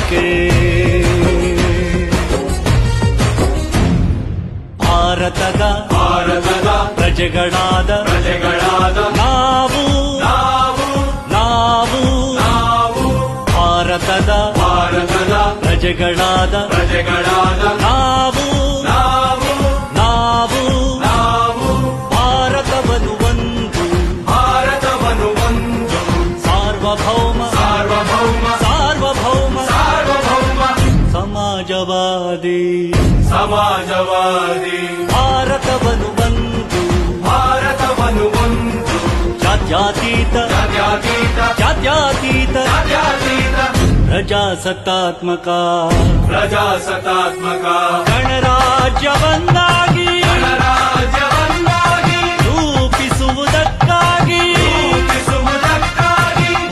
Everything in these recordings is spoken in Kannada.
ನಂಬಿಕೆ. ಭಾರತದ ಪ್ರಜೆಗಳಾದ ನಾವು ಭಾರತದ ಪ್ರಜೆಗಳಾದ ನಾವು ಭಾರತವನ್ನು ಒಂದು ಸಾರ್ವಭೌಮ ಸಮಾಜವಾದಿ ಭಾರತವನ್ನು ಒಂದು ಜಾತ್ಯತೀತ ಪ್ರಜಾಸತ್ತಾತ್ಮಕ ಗಣರಾಜ್ಯವನ್ನಾಗಿ ರೂಪಿಸುವುದಕ್ಕಾಗಿ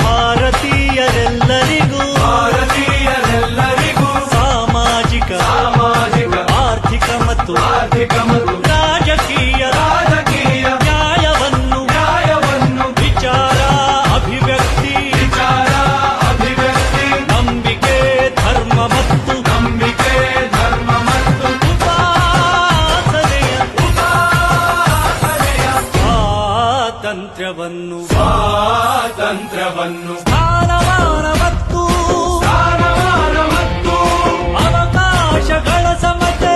ಭಾರತೀಯರೆಲ್ಲರಿಗೂ ಸಾಮಾಜಿಕ ಆರ್ಥಿಕ ಮತ್ತು ರಾಜಕೀಯ ನ್ಯಾಯವನ್ನು ವಿಚಾರ ಅಭಿವ್ಯಕ್ತಿ ನಂಬಿಕೆ ಧರ್ಮ ಮತ್ತು ಉಪಾಸನೆಯ ಸ್ವಾತಂತ್ರ್ಯವನ್ನು ಸ್ಥಾನಮಾನ ಮತ್ತು ಅವಕಾಶಗಳ ಸಮತೆ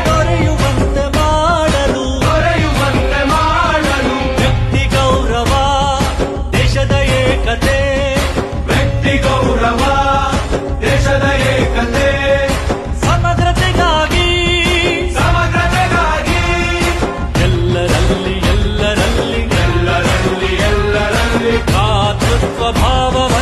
ದೊರೆಯುವಂತೆ ಮಾಡಲು ವ್ಯಕ್ತಿ ಗೌರವ ದೇಶದ ಏಕತೆ ಸಮಗ್ರತೆಗಾಗಿ ಎಲ್ಲರಲ್ಲಿ ಭ್ರಾತೃತ್ವ ಭಾವವ